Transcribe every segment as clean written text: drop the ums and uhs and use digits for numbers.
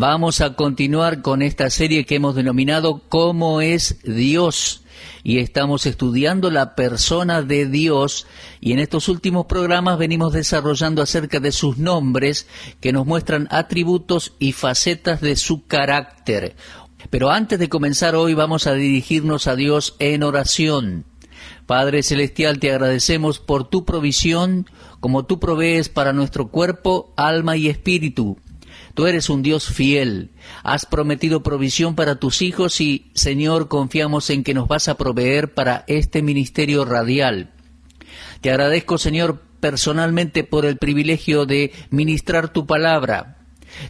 Vamos a continuar con esta serie que hemos denominado ¿Cómo es Dios? Y estamos estudiando la persona de Dios, y en estos últimos programas venimos desarrollando acerca de sus nombres que nos muestran atributos y facetas de su carácter. Pero antes de comenzar hoy vamos a dirigirnos a Dios en oración. Padre Celestial, te agradecemos por tu provisión, como tú provees para nuestro cuerpo, alma y espíritu. Tú eres un Dios fiel, has prometido provisión para tus hijos y, Señor, confiamos en que nos vas a proveer para este ministerio radial. Te agradezco, Señor, personalmente por el privilegio de ministrar tu palabra.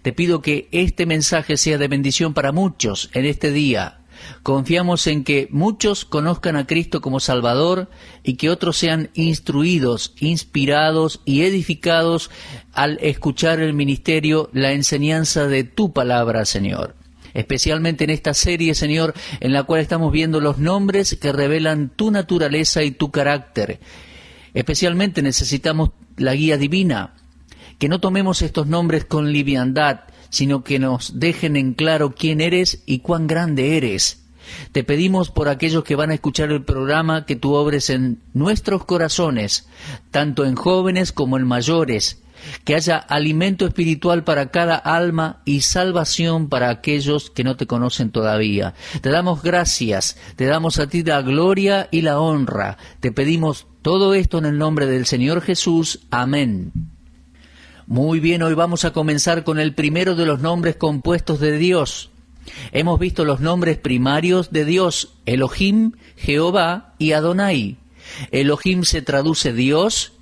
Te pido que este mensaje sea de bendición para muchos en este día. Confiamos en que muchos conozcan a Cristo como Salvador y que otros sean instruidos, inspirados y edificados al escuchar el ministerio, la enseñanza de tu palabra, Señor. Especialmente en esta serie, Señor, en la cual estamos viendo los nombres que revelan tu naturaleza y tu carácter. Especialmente necesitamos la guía divina, que no tomemos estos nombres con liviandad, sino que nos dejen en claro quién eres y cuán grande eres. Te pedimos por aquellos que van a escuchar el programa que tú obres en nuestros corazones, tanto en jóvenes como en mayores, que haya alimento espiritual para cada alma y salvación para aquellos que no te conocen todavía. Te damos gracias, te damos a ti la gloria y la honra. Te pedimos todo esto en el nombre del Señor Jesús. Amén. Muy bien, hoy vamos a comenzar con el primero de los nombres compuestos de Dios. Hemos visto los nombres primarios de Dios, Elohim, Jehová y Adonai. Elohim se traduce Dios,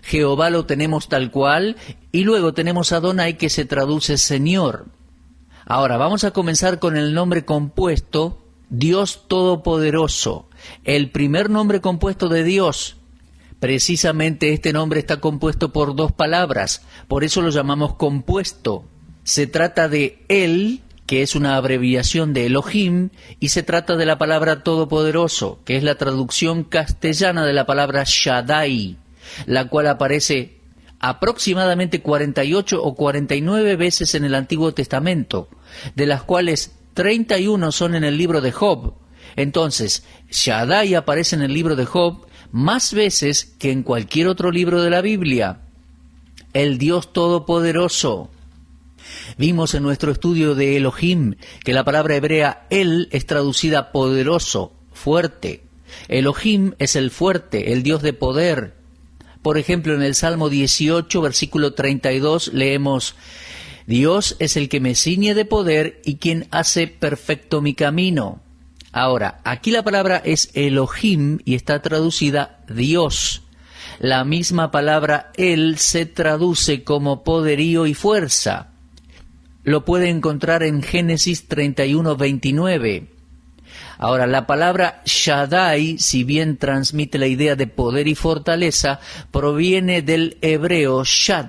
Jehová lo tenemos tal cual, y luego tenemos Adonai que se traduce Señor. Ahora vamos a comenzar con el nombre compuesto, Dios Todopoderoso, el primer nombre compuesto de Dios. Precisamente este nombre está compuesto por dos palabras, por eso lo llamamos compuesto. Se trata de Él, que es una abreviación de Elohim, y se trata de la palabra Todopoderoso, que es la traducción castellana de la palabra Shaddai, la cual aparece aproximadamente 48 o 49 veces en el Antiguo Testamento, de las cuales 31 son en el libro de Job. Entonces, Shaddai aparece en el libro de Job más veces que en cualquier otro libro de la Biblia. El Dios Todopoderoso. Vimos en nuestro estudio de Elohim que la palabra hebrea El es traducida poderoso, fuerte. Elohim es el fuerte, el Dios de poder. Por ejemplo, en el Salmo 18, versículo 32, leemos: Dios es el que me ciñe de poder y quien hace perfecto mi camino. Ahora, aquí la palabra es Elohim y está traducida Dios. La misma palabra El se traduce como poderío y fuerza. Lo puede encontrar en Génesis 31:29. Ahora, la palabra Shaddai, si bien transmite la idea de poder y fortaleza, proviene del hebreo Shad,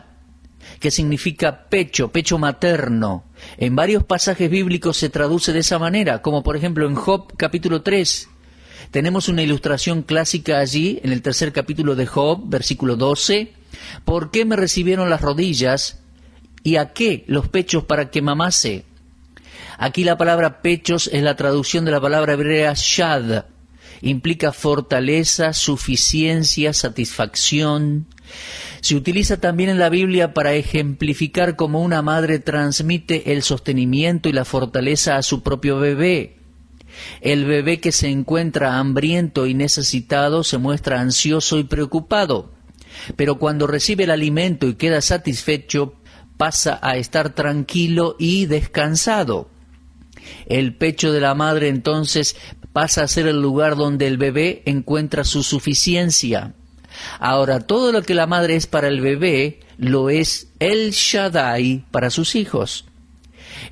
que significa pecho, pecho materno. En varios pasajes bíblicos se traduce de esa manera, como por ejemplo en Job capítulo 3. Tenemos una ilustración clásica allí, en el tercer capítulo de Job, versículo 12. ¿Por qué me recibieron las rodillas? ¿Y a qué los pechos para que mamase? Aquí la palabra pechos es la traducción de la palabra hebrea shad. Implica fortaleza, suficiencia, satisfacción. Se utiliza también en la Biblia para ejemplificar cómo una madre transmite el sostenimiento y la fortaleza a su propio bebé. El bebé que se encuentra hambriento y necesitado se muestra ansioso y preocupado, pero cuando recibe el alimento y queda satisfecho, pasa a estar tranquilo y descansado. El pecho de la madre entonces pasa a ser el lugar donde el bebé encuentra su suficiencia. Ahora, todo lo que la madre es para el bebé, lo es el Shaddai para sus hijos.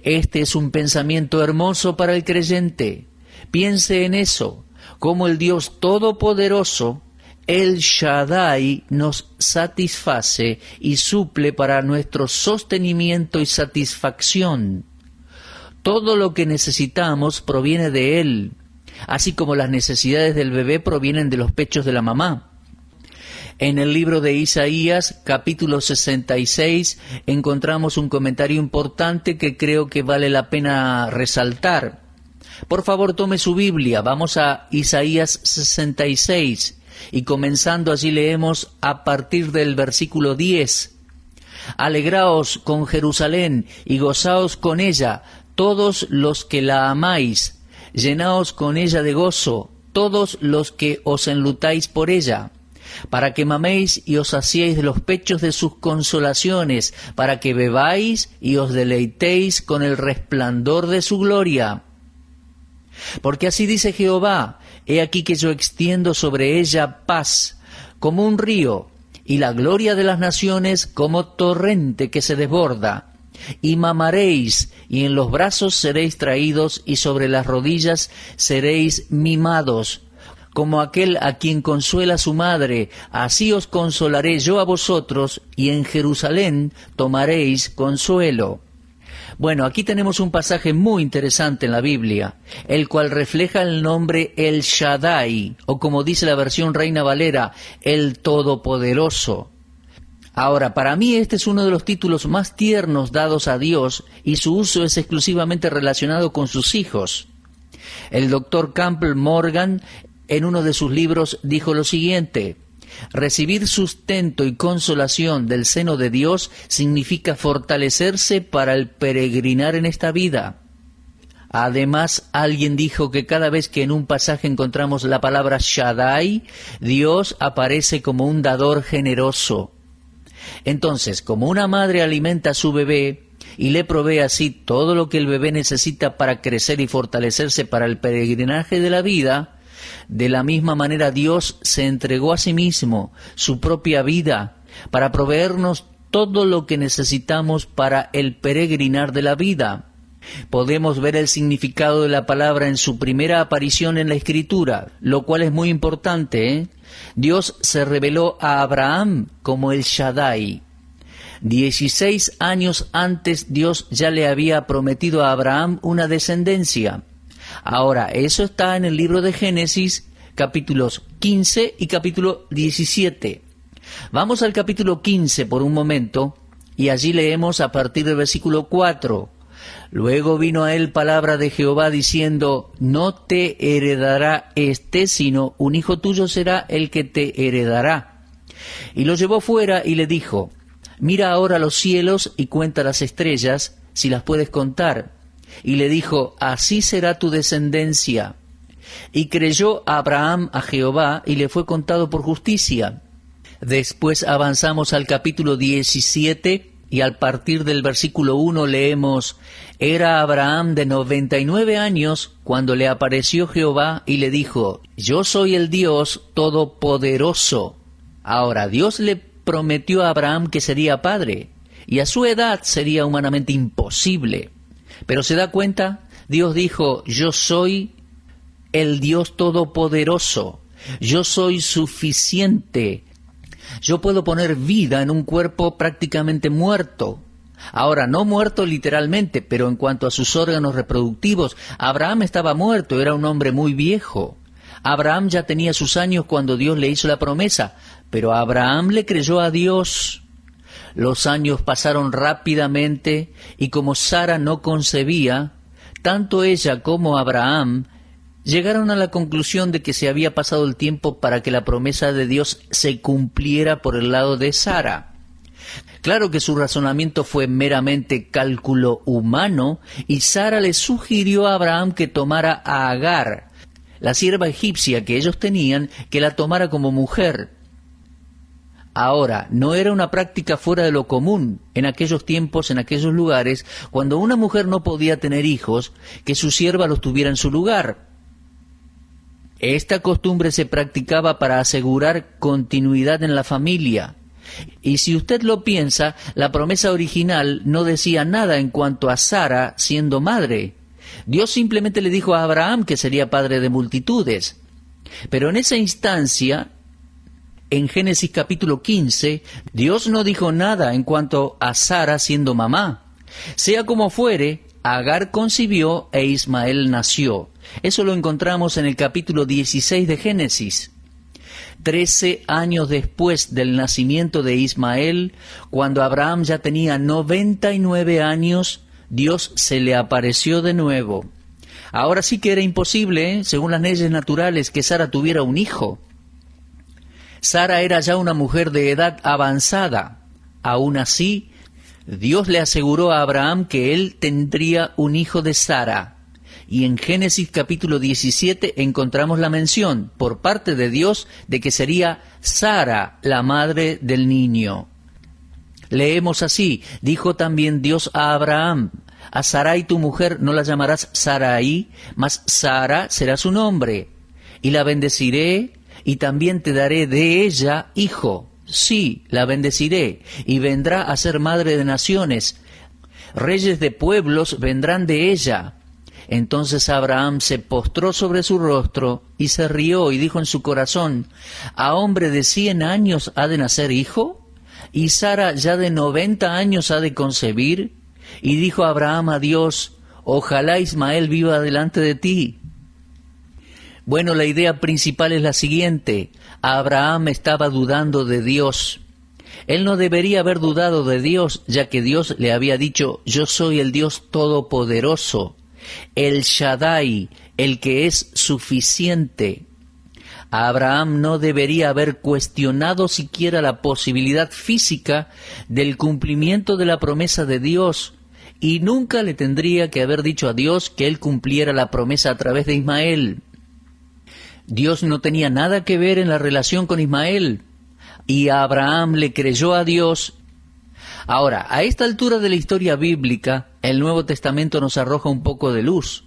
Este es un pensamiento hermoso para el creyente. Piense en eso, como el Dios Todopoderoso, el Shaddai, nos satisface y suple para nuestro sostenimiento y satisfacción. Todo lo que necesitamos proviene de Él, así como las necesidades del bebé provienen de los pechos de la mamá. En el libro de Isaías, capítulo 66, encontramos un comentario importante que creo que vale la pena resaltar. Por favor, tome su Biblia, vamos a Isaías 66, y comenzando allí leemos a partir del versículo 10. Alegraos con Jerusalén y gozaos con ella, todos los que la amáis, llenaos con ella de gozo, todos los que os enlutáis por ella, para que maméis y os saciéis de los pechos de sus consolaciones, para que bebáis y os deleitéis con el resplandor de su gloria. Porque así dice Jehová, he aquí que yo extiendo sobre ella paz, como un río, y la gloria de las naciones como torrente que se desborda. Y mamaréis, y en los brazos seréis traídos, y sobre las rodillas seréis mimados, como aquel a quien consuela su madre, así os consolaré yo a vosotros, y en Jerusalén tomaréis consuelo. Bueno, aquí tenemos un pasaje muy interesante en la Biblia, el cual refleja el nombre El Shaddai, o como dice la versión Reina Valera, el Todopoderoso. Ahora, para mí este es uno de los títulos más tiernos dados a Dios, y su uso es exclusivamente relacionado con sus hijos. El doctor Campbell Morgan, en uno de sus libros, dijo lo siguiente: recibir sustento y consolación del seno de Dios significa fortalecerse para el peregrinar en esta vida. Además, alguien dijo que cada vez que en un pasaje encontramos la palabra Shaddai, Dios aparece como un dador generoso. Entonces, como una madre alimenta a su bebé y le provee así todo lo que el bebé necesita para crecer y fortalecerse para el peregrinaje de la vida, de la misma manera Dios se entregó a sí mismo, su propia vida, para proveernos todo lo que necesitamos para el peregrinar de la vida. Podemos ver el significado de la palabra en su primera aparición en la Escritura, lo cual es muy importante, ¿eh? Dios se reveló a Abraham como el Shaddai. 16 años antes Dios ya le había prometido a Abraham una descendencia. Ahora, eso está en el libro de Génesis, capítulos 15 y capítulo 17. Vamos al capítulo 15 por un momento, y allí leemos a partir del versículo 4. Luego vino a él palabra de Jehová diciendo, no te heredará sino un hijo tuyo será el que te heredará. Y lo llevó fuera y le dijo, mira ahora los cielos y cuenta las estrellas, si las puedes contar. Y le dijo, así será tu descendencia. Y creyó Abraham a Jehová, y le fue contado por justicia. Después avanzamos al capítulo 17, y al partir del versículo 1 leemos, era Abraham de 99 años, cuando le apareció Jehová, y le dijo, yo soy el Dios Todopoderoso. Ahora, Dios le prometió a Abraham que sería padre, y a su edad sería humanamente imposible. Pero ¿se da cuenta? Dios dijo, yo soy el Dios Todopoderoso, yo soy suficiente, yo puedo poner vida en un cuerpo prácticamente muerto. Ahora, no muerto literalmente, pero en cuanto a sus órganos reproductivos, Abraham estaba muerto, era un hombre muy viejo. Abraham ya tenía sus años cuando Dios le hizo la promesa, pero Abraham le creyó a Dios. Los años pasaron rápidamente y como Sara no concebía, tanto ella como Abraham llegaron a la conclusión de que se había pasado el tiempo para que la promesa de Dios se cumpliera por el lado de Sara. Claro que su razonamiento fue meramente cálculo humano y Sara le sugirió a Abraham que tomara a Agar, la sierva egipcia que ellos tenían, que la tomara como mujer. Ahora, no era una práctica fuera de lo común en aquellos tiempos, en aquellos lugares, cuando una mujer no podía tener hijos, que su sierva los tuviera en su lugar. Esta costumbre se practicaba para asegurar continuidad en la familia. Y si usted lo piensa, la promesa original no decía nada en cuanto a Sara siendo madre. Dios simplemente le dijo a Abraham que sería padre de multitudes. Pero en esa instancia, en Génesis capítulo 15, Dios no dijo nada en cuanto a Sara siendo mamá. Sea como fuere, Agar concibió e Ismael nació. Eso lo encontramos en el capítulo 16 de Génesis. 13 años después del nacimiento de Ismael, cuando Abraham ya tenía 99 años, Dios se le apareció de nuevo. Ahora sí que era imposible, según las leyes naturales, que Sara tuviera un hijo. Sara era ya una mujer de edad avanzada. Aún así, Dios le aseguró a Abraham que él tendría un hijo de Sara. Y en Génesis capítulo 17 encontramos la mención por parte de Dios de que sería Sara la madre del niño. Leemos así: dijo también Dios a Abraham: a Sarai tu mujer no la llamarás Sarai, mas Sara será su nombre, y la bendeciré, y también te daré de ella hijo. Sí, la bendeciré, y vendrá a ser madre de naciones. Reyes de pueblos vendrán de ella. Entonces Abraham se postró sobre su rostro y se rió y dijo en su corazón: ¿a hombre de 100 años ha de nacer hijo? ¿Y Sara ya de 90 años ha de concebir? Y dijo Abraham a Dios: ojalá Ismael viva delante de ti. Bueno, la idea principal es la siguiente: Abraham estaba dudando de Dios. Él no debería haber dudado de Dios, ya que Dios le había dicho: yo soy el Dios Todopoderoso, el Shaddai, el que es suficiente. Abraham no debería haber cuestionado siquiera la posibilidad física del cumplimiento de la promesa de Dios, y nunca le tendría que haber dicho a Dios que él cumpliera la promesa a través de Ismael. Dios no tenía nada que ver en la relación con Ismael, y Abraham le creyó a Dios. Ahora, a esta altura de la historia bíblica, el Nuevo Testamento nos arroja un poco de luz.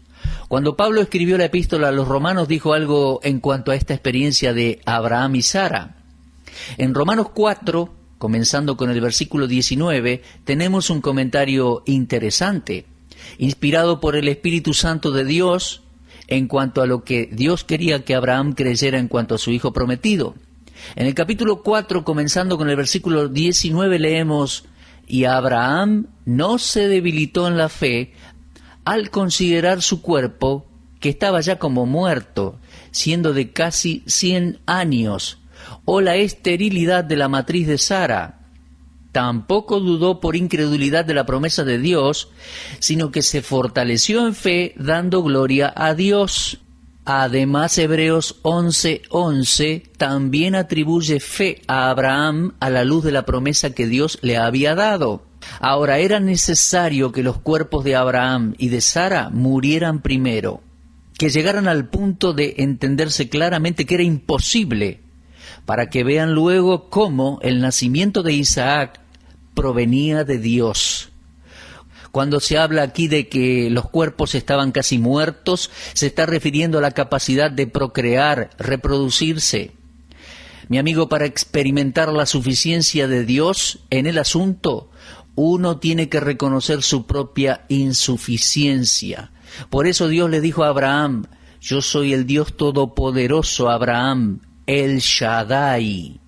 Cuando Pablo escribió la epístola a los Romanos, dijo algo en cuanto a esta experiencia de Abraham y Sara. En Romanos 4, comenzando con el versículo 19, tenemos un comentario interesante, inspirado por el Espíritu Santo de Dios, en cuanto a lo que Dios quería que Abraham creyera en cuanto a su hijo prometido. En el capítulo 4, comenzando con el versículo 19, leemos: y Abraham no se debilitó en la fe al considerar su cuerpo, que estaba ya como muerto, siendo de casi 100 años, o la esterilidad de la matriz de Sara. Tampoco dudó por incredulidad de la promesa de Dios, sino que se fortaleció en fe, dando gloria a Dios. Además, Hebreos 11:11 también atribuye fe a Abraham a la luz de la promesa que Dios le había dado. Ahora, era necesario que los cuerpos de Abraham y de Sara murieran primero, que llegaran al punto de entenderse claramente que era imposible, para que vean luego cómo el nacimiento de Isaac provenía de Dios. Cuando se habla aquí de que los cuerpos estaban casi muertos, se está refiriendo a la capacidad de procrear, reproducirse. Mi amigo, para experimentar la suficiencia de Dios en el asunto, uno tiene que reconocer su propia insuficiencia. Por eso Dios le dijo a Abraham: yo soy el Dios Todopoderoso, Abraham, el Shaddai.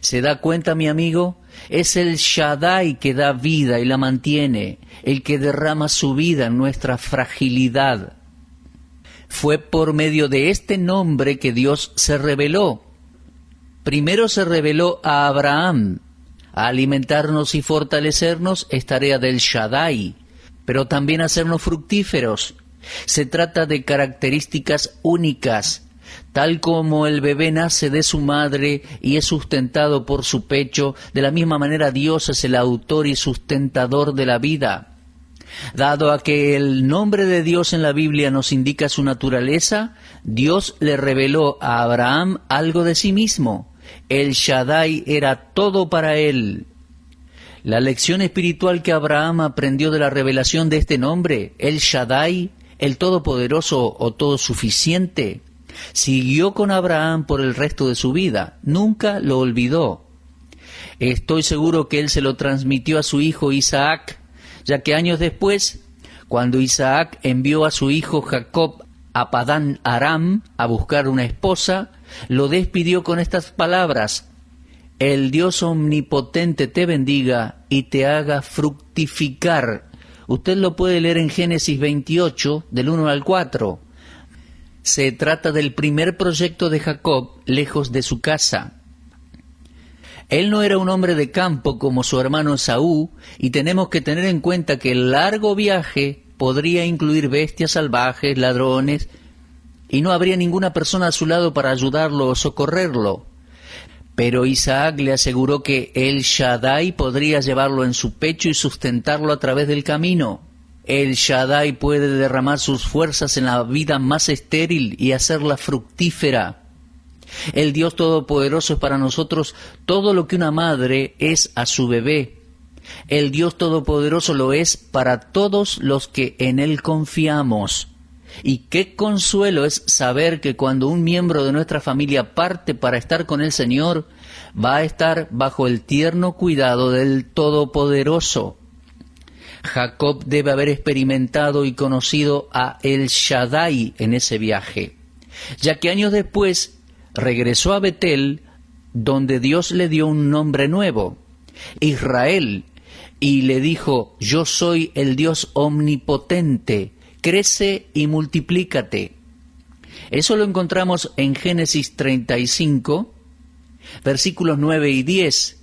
¿Se da cuenta, mi amigo? Es el Shaddai que da vida y la mantiene, el que derrama su vida en nuestra fragilidad. Fue por medio de este nombre que Dios se reveló. Primero se reveló a Abraham. Alimentarnos y fortalecernos es tarea del Shaddai, pero también hacernos fructíferos. Se trata de características únicas. Tal como el bebé nace de su madre y es sustentado por su pecho, de la misma manera Dios es el autor y sustentador de la vida. Dado a que el nombre de Dios en la Biblia nos indica su naturaleza, Dios le reveló a Abraham algo de sí mismo. El Shaddai era todo para él. La lección espiritual que Abraham aprendió de la revelación de este nombre, el Shaddai, el Todopoderoso o Todosuficiente, siguió con Abraham por el resto de su vida. Nunca lo olvidó. Estoy seguro que él se lo transmitió a su hijo Isaac, ya que años después, cuando Isaac envió a su hijo Jacob a Padán Aram a buscar una esposa, lo despidió con estas palabras: el Dios omnipotente te bendiga y te haga fructificar. Usted lo puede leer en Génesis 28, del 1 al 4. Se trata del primer proyecto de Jacob lejos de su casa. Él no era un hombre de campo como su hermano Esaú, y tenemos que tener en cuenta que el largo viaje podría incluir bestias salvajes, ladrones, y no habría ninguna persona a su lado para ayudarlo o socorrerlo. Pero Isaac le aseguró que El Shaddai podría llevarlo en su pecho y sustentarlo a través del camino. El Shaddai puede derramar sus fuerzas en la vida más estéril y hacerla fructífera. El Dios Todopoderoso es para nosotros todo lo que una madre es a su bebé. El Dios Todopoderoso lo es para todos los que en Él confiamos. Y qué consuelo es saber que cuando un miembro de nuestra familia parte para estar con el Señor, va a estar bajo el tierno cuidado del Todopoderoso. Jacob debe haber experimentado y conocido a El Shaddai en ese viaje, ya que años después regresó a Betel, donde Dios le dio un nombre nuevo, Israel, y le dijo: yo soy el Dios omnipotente, crece y multiplícate. Eso lo encontramos en Génesis 35, versículos 9 y 10.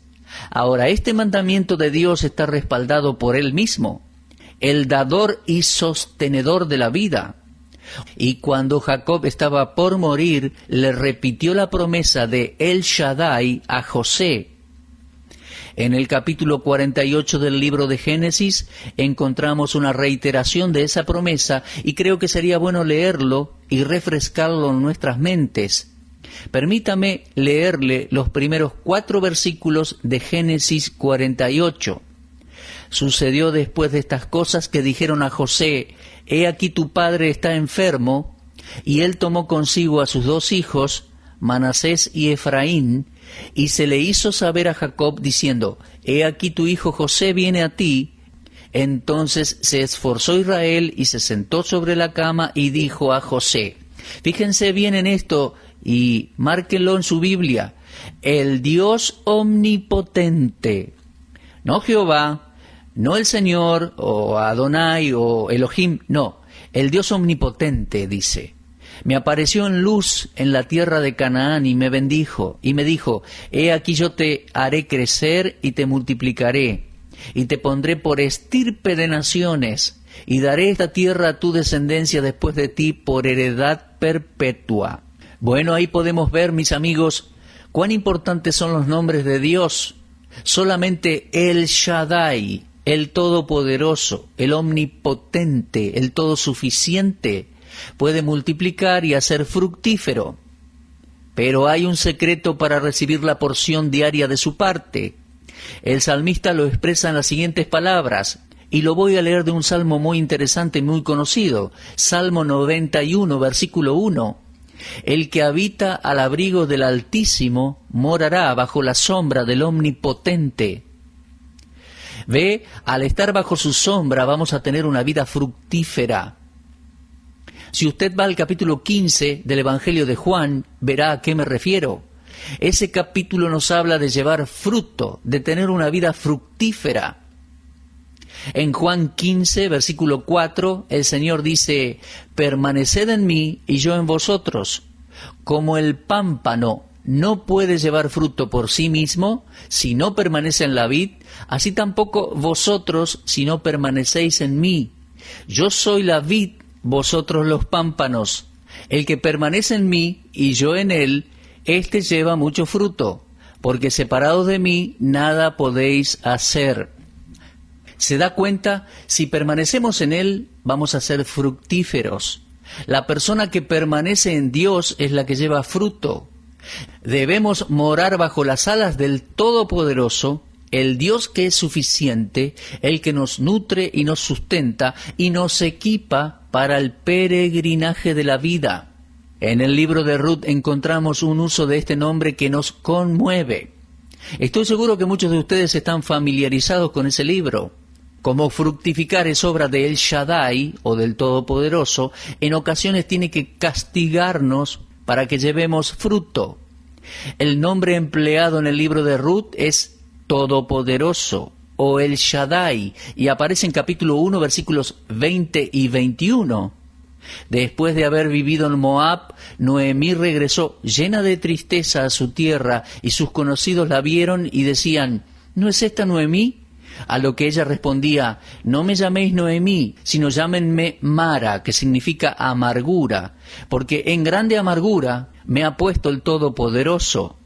Ahora, este mandamiento de Dios está respaldado por Él mismo, el dador y sostenedor de la vida. Y cuando Jacob estaba por morir, le repitió la promesa de El Shaddai a José. En el capítulo 48 del libro de Génesis encontramos una reiteración de esa promesa, y creo que sería bueno leerlo y refrescarlo en nuestras mentes. Permítame leerle los primeros 4 versículos de Génesis 48. Sucedió después de estas cosas que dijeron a José: he aquí tu padre está enfermo, y él tomó consigo a sus 2 hijos, Manasés y Efraín, y se le hizo saber a Jacob diciendo: he aquí tu hijo José viene a ti. Entonces se esforzó Israel y se sentó sobre la cama y dijo a José, fíjense bien en esto y márquenlo en su Biblia: el Dios omnipotente, no Jehová, no el Señor, o Adonai, o Elohim, no, el Dios omnipotente, dice. Me apareció en luz en la tierra de Canaán y me bendijo, y me dijo: he aquí yo te haré crecer y te multiplicaré, y te pondré por estirpe de naciones, y daré esta tierra a tu descendencia después de ti por heredad perpetua. Bueno, ahí podemos ver, mis amigos, cuán importantes son los nombres de Dios. Solamente El Shaddai, el Todopoderoso, el Omnipotente, el Todosuficiente, puede multiplicar y hacer fructífero. Pero hay un secreto para recibir la porción diaria de su parte. El salmista lo expresa en las siguientes palabras, y lo voy a leer de un salmo muy interesante y muy conocido, Salmo 91, versículo 1. El que habita al abrigo del Altísimo morará bajo la sombra del Omnipotente. Ve, al estar bajo su sombra vamos a tener una vida fructífera. Si usted va al capítulo 15 del Evangelio de Juan, verá a qué me refiero. Ese capítulo nos habla de llevar fruto, de tener una vida fructífera. En Juan 15, versículo 4, el Señor dice: permaneced en mí y yo en vosotros. Como el pámpano no puede llevar fruto por sí mismo si no permanece en la vid, así tampoco vosotros si no permanecéis en mí. Yo soy la vid, vosotros los pámpanos. El que permanece en mí y yo en él, éste lleva mucho fruto, porque separados de mí nada podéis hacer. ¿Se da cuenta? Si permanecemos en Él, vamos a ser fructíferos. La persona que permanece en Dios es la que lleva fruto. Debemos morar bajo las alas del Todopoderoso, el Dios que es suficiente, el que nos nutre y nos sustenta y nos equipa para el peregrinaje de la vida. En el libro de Ruth encontramos un uso de este nombre que nos conmueve. Estoy seguro que muchos de ustedes están familiarizados con ese libro. Como fructificar es obra de El Shaddai, o del Todopoderoso, en ocasiones tiene que castigarnos para que llevemos fruto. El nombre empleado en el libro de Ruth es Todopoderoso, o El Shaddai, y aparece en capítulo 1, versículos 20 y 21. Después de haber vivido en Moab, Noemí regresó llena de tristeza a su tierra, y sus conocidos la vieron y decían: ¿no es esta Noemí? A lo que ella respondía: no me llaméis Noemí, sino llámenme Mara, que significa amargura, porque en grande amargura me ha puesto el Todopoderoso.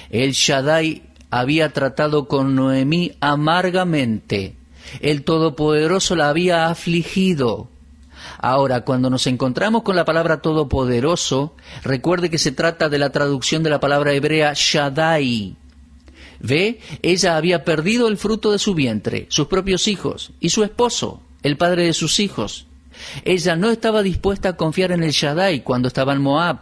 El Shaddai había tratado con Noemí amargamente. El Todopoderoso la había afligido. Ahora, cuando nos encontramos con la palabra todopoderoso, recuerde que se trata de la traducción de la palabra hebrea Shaddai. ¿Ve? Ella había perdido el fruto de su vientre, sus propios hijos, y su esposo, el padre de sus hijos. Ella no estaba dispuesta a confiar en el Shaddai cuando estaba en Moab,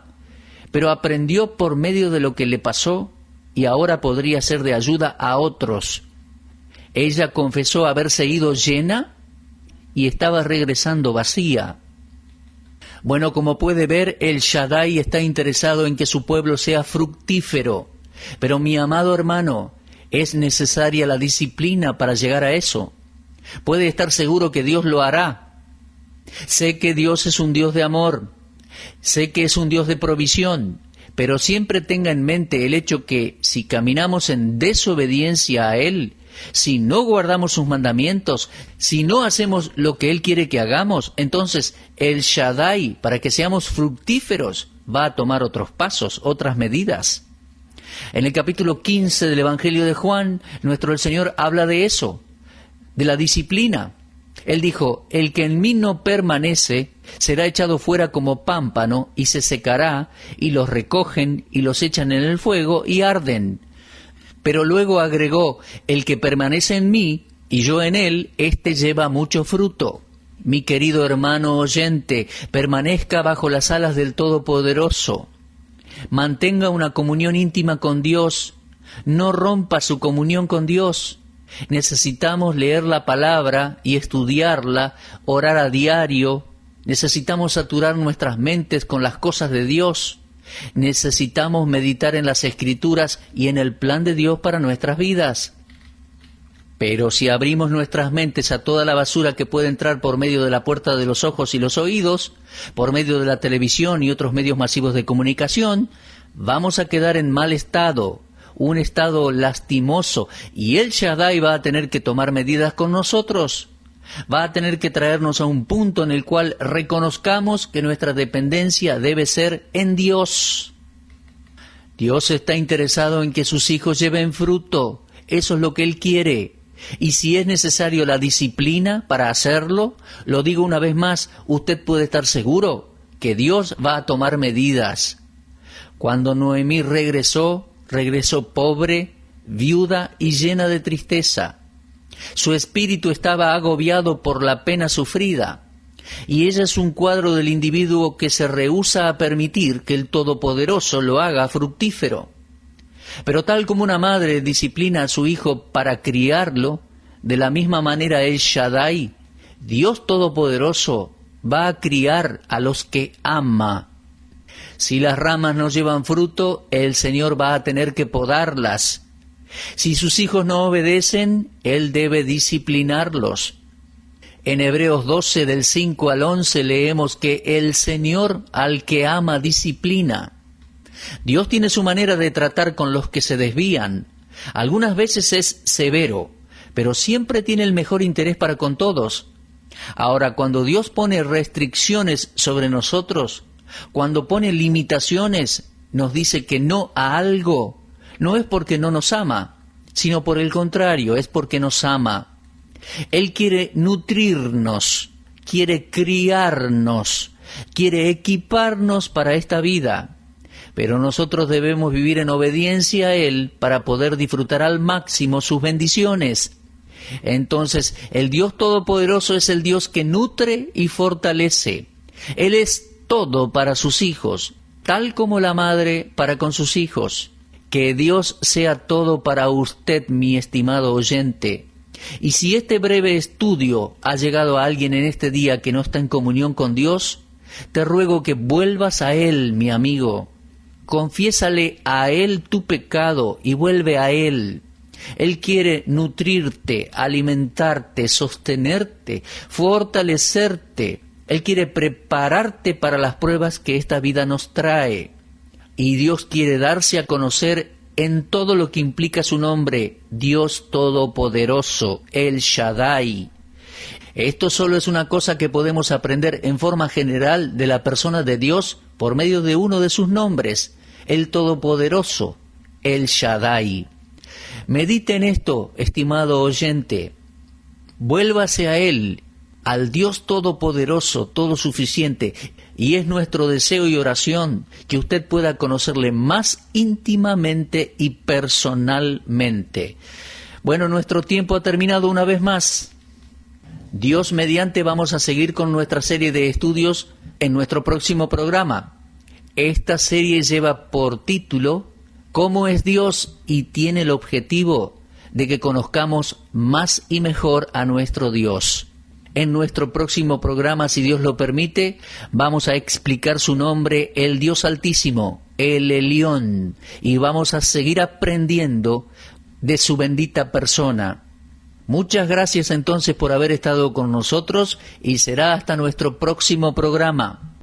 pero aprendió por medio de lo que le pasó y ahora podría ser de ayuda a otros. Ella confesó haberse ido llena y estaba regresando vacía. Bueno, como puede ver, el Shaddai está interesado en que su pueblo sea fructífero. Pero mi amado hermano, es necesaria la disciplina para llegar a eso. Puede estar seguro que Dios lo hará. Sé que Dios es un Dios de amor. Sé que es un Dios de provisión. Pero siempre tenga en mente el hecho que si caminamos en desobediencia a Él, si no guardamos sus mandamientos, si no hacemos lo que Él quiere que hagamos, entonces el Shaddai, para que seamos fructíferos, va a tomar otros pasos, otras medidas. En el capítulo 15 del Evangelio de Juan, el Señor habla de eso, de la disciplina. Él dijo: el que en mí no permanece será echado fuera como pámpano y se secará, y los recogen y los echan en el fuego y arden. Pero luego agregó: el que permanece en mí y yo en él, éste lleva mucho fruto. Mi querido hermano oyente, permanezca bajo las alas del Todopoderoso. Mantenga una comunión íntima con Dios. No rompa su comunión con Dios. Necesitamos leer la palabra y estudiarla, orar a diario. Necesitamos saturar nuestras mentes con las cosas de Dios. Necesitamos meditar en las Escrituras y en el plan de Dios para nuestras vidas. Pero si abrimos nuestras mentes a toda la basura que puede entrar por medio de la puerta de los ojos y los oídos, por medio de la televisión y otros medios masivos de comunicación, vamos a quedar en mal estado, un estado lastimoso, y el Shaddai va a tener que tomar medidas con nosotros. Va a tener que traernos a un punto en el cual reconozcamos que nuestra dependencia debe ser en Dios. Dios está interesado en que sus hijos lleven fruto. Eso es lo que Él quiere. Y si es necesario la disciplina para hacerlo, lo digo una vez más, usted puede estar seguro que Dios va a tomar medidas. Cuando Noemí regresó pobre, viuda y llena de tristeza. Su espíritu estaba agobiado por la pena sufrida, y ella es un cuadro del individuo que se rehúsa a permitir que el Todopoderoso lo haga fructífero. Pero tal como una madre disciplina a su hijo para criarlo, de la misma manera el Shaddai, Dios Todopoderoso, va a criar a los que ama. Si las ramas no llevan fruto, el Señor va a tener que podarlas. Si sus hijos no obedecen, Él debe disciplinarlos. En Hebreos 12, del 5 al 11, leemos que el Señor al que ama disciplina. Dios tiene su manera de tratar con los que se desvían. Algunas veces es severo, pero siempre tiene el mejor interés para con todos. Ahora, cuando Dios pone restricciones sobre nosotros, cuando pone limitaciones, nos dice que no a algo, no es porque no nos ama, sino por el contrario, es porque nos ama. Él quiere nutrirnos, quiere criarnos, quiere equiparnos para esta vida. Pero nosotros debemos vivir en obediencia a Él para poder disfrutar al máximo sus bendiciones. Entonces, el Dios Todopoderoso es el Dios que nutre y fortalece. Él es todo para sus hijos, tal como la madre para con sus hijos. Que Dios sea todo para usted, mi estimado oyente. Y si este breve estudio ha llegado a alguien en este día que no está en comunión con Dios, te ruego que vuelvas a Él, mi amigo. Confiésale a Él tu pecado y vuelve a Él. Él quiere nutrirte, alimentarte, sostenerte, fortalecerte. Él quiere prepararte para las pruebas que esta vida nos trae. Y Dios quiere darse a conocer en todo lo que implica su nombre, Dios Todopoderoso, El Shaddai. Esto solo es una cosa que podemos aprender en forma general de la persona de Dios por medio de uno de sus nombres, el Todopoderoso, El Shaddai. Medite en esto, estimado oyente. Vuélvase a Él, al Dios Todopoderoso, todo suficiente, y es nuestro deseo y oración que usted pueda conocerle más íntimamente y personalmente. Bueno, nuestro tiempo ha terminado una vez más. Dios mediante vamos a seguir con nuestra serie de estudios en nuestro próximo programa. Esta serie lleva por título ¿Cómo es Dios? Y tiene el objetivo de que conozcamos más y mejor a nuestro Dios. En nuestro próximo programa, si Dios lo permite, vamos a explicar su nombre, el Dios Altísimo, el Elión, y vamos a seguir aprendiendo de su bendita persona. Muchas gracias entonces por haber estado con nosotros y será hasta nuestro próximo programa.